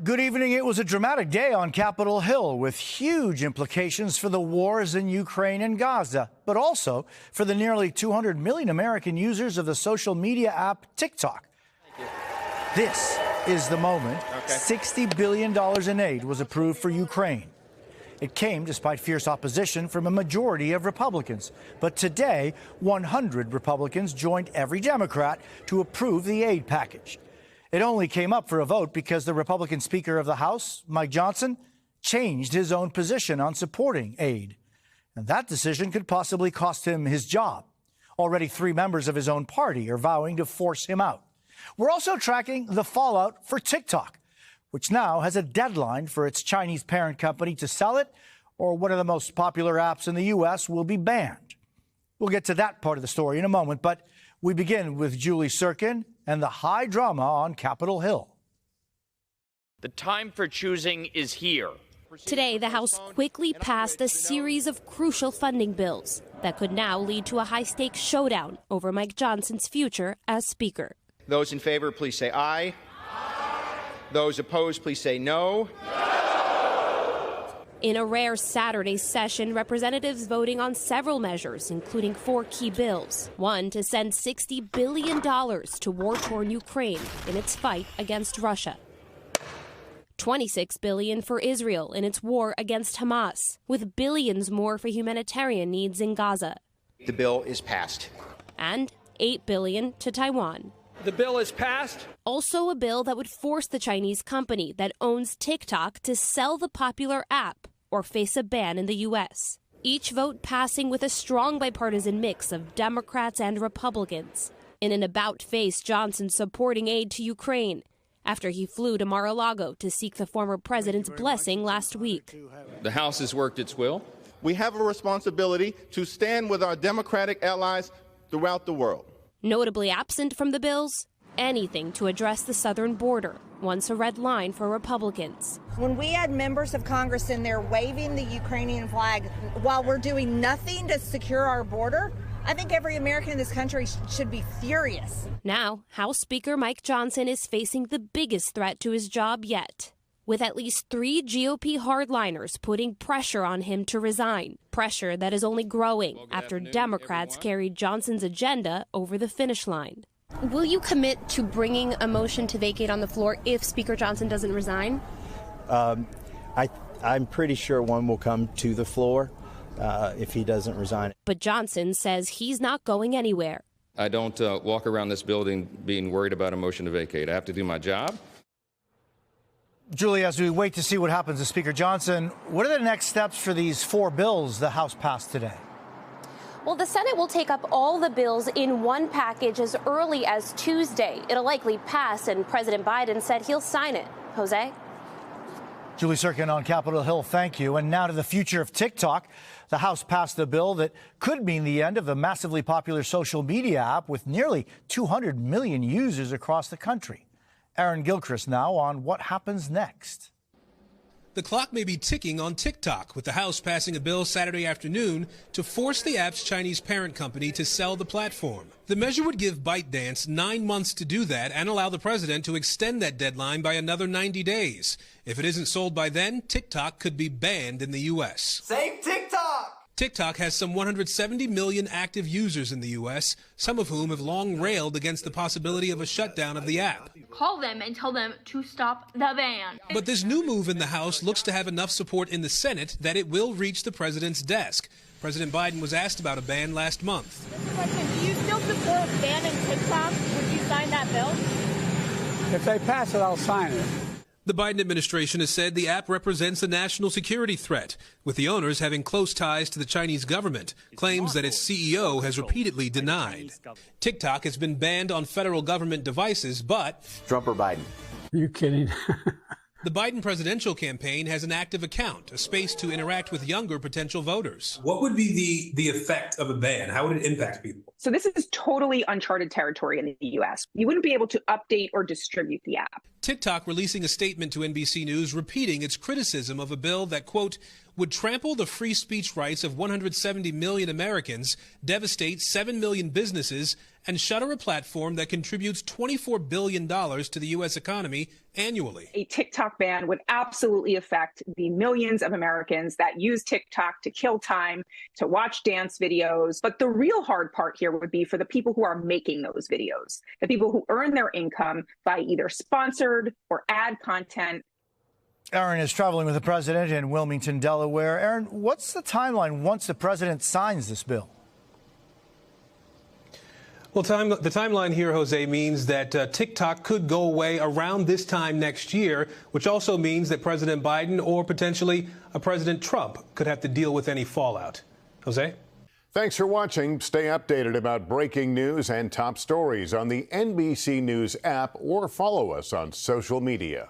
Good evening. It was a dramatic day on Capitol Hill with huge implications for the wars in Ukraine and Gaza, but also for the nearly 200 million American users of the social media app TikTok. This is the moment. $60 billion in aid was approved for Ukraine. It came despite fierce opposition from a majority of Republicans. But today, 100 Republicans joined every Democrat to approve the aid package. It only came up for a vote because the Republican Speaker of the House, Mike Johnson, changed his own position on supporting aid. And that decision could possibly cost him his job. Already 3 members of his own party are vowing to force him out. We're also tracking the fallout for TikTok, which now has a deadline for its Chinese parent company to sell it, or one of the most popular apps in the U.S. will be banned. We'll get to that part of the story in a moment, but we begin with Julie Sirkin and the high drama on Capitol Hill. The time for choosing is here. Today, the House quickly passed a series of crucial funding bills that could now lead to a high-stakes showdown over Mike Johnson's future as Speaker. Those in favor, please say aye. Those opposed, please say no. In a rare Saturday session, representatives voting on several measures, including 4 key bills. One to send $60 billion to war-torn Ukraine in its fight against Russia. $26 billion for Israel in its war against Hamas, with billions more for humanitarian needs in Gaza. The bill is passed. And $8 billion to Taiwan. The bill is passed. Also a bill that would force the Chinese company that owns TikTok to sell the popular app or face a ban in the U.S. Each vote passing with a strong bipartisan mix of Democrats and Republicans. In an about-face, Johnson supporting aid to Ukraine after he flew to Mar-a-Lago to seek the former president's blessing last week. The House has worked its will. We have a responsibility to stand with our Democratic allies throughout the world. Notably absent from the bills, anything to address the southern border, once a red line for Republicans. When we had members of Congress in there waving the Ukrainian flag while we're doing nothing to secure our border, I think every American in this country should be furious. Now, House Speaker Mike Johnson is facing the biggest threat to his job yet, with at least 3 GOP hardliners putting pressure on him to resign. Pressure that is only growing after Democrats carried Johnson's agenda over the finish line. Will you commit to bringing a motion to vacate on the floor if Speaker Johnson doesn't resign? I'm pretty sure one will come to the floor if he doesn't resign. But Johnson says he's not going anywhere. I don't walk around this building being worried about a motion to vacate. I have to do my job. Julie, as we wait to see what happens to Speaker Johnson, what are the next steps for these 4 bills the House passed today? Well, the Senate will take up all the bills in one package as early as Tuesday. It'll likely pass, and President Biden said he'll sign it. Jose? Julie Sirkin on Capitol Hill, thank you. And now to the future of TikTok. The House passed a bill that could mean the end of the massively popular social media app with nearly 200 million users across the country. Aaron Gilchrist now on what happens next. The clock may be ticking on TikTok, with the House passing a bill Saturday afternoon to force the app's Chinese parent company to sell the platform. The measure would give ByteDance 9 months to do that and allow the president to extend that deadline by another 90 days. If it isn't sold by then, TikTok could be banned in the U.S. Save TikTok! TikTok has some 170 million active users in the U.S., some of whom have long railed against the possibility of a shutdown of the app. Call them and tell them to stop the ban. But this new move in the House looks to have enough support in the Senate that it will reach the president's desk. President Biden was asked about a ban last month. Mr. President, do you still support banning TikTok? Would you sign that bill? If they pass it, I'll sign it. The Biden administration has said the app represents a national security threat, with the owners having close ties to the Chinese government, claims that its CEO has repeatedly denied. TikTok has been banned on federal government devices, but... Trump or Biden? Are you kidding? The Biden presidential campaign has an active account, a space to interact with younger potential voters. What would be the effect of a ban? How would it impact people? So this is totally uncharted territory in the U.S. You wouldn't be able to update or distribute the app. TikTok releasing a statement to NBC News repeating its criticism of a bill that, quote, would trample the free speech rights of 170 million Americans, devastate 7 million businesses, and shutter a platform that contributes $24 billion to the U.S. economy annually. A TikTok ban would absolutely affect the millions of Americans that use TikTok to kill time, to watch dance videos. But the real hard part here would be for the people who are making those videos, the people who earn their income by either sponsored or ad content. Aaron is traveling with the president in Wilmington, Delaware. Aaron, what's the timeline once the president signs this bill? Well, the timeline here, Jose, means that TikTok could go away around this time next year, which also means that President Biden or potentially President Trump could have to deal with any fallout. Jose? Thanks for watching. Stay updated about breaking news and top stories on the NBC News app or follow us on social media.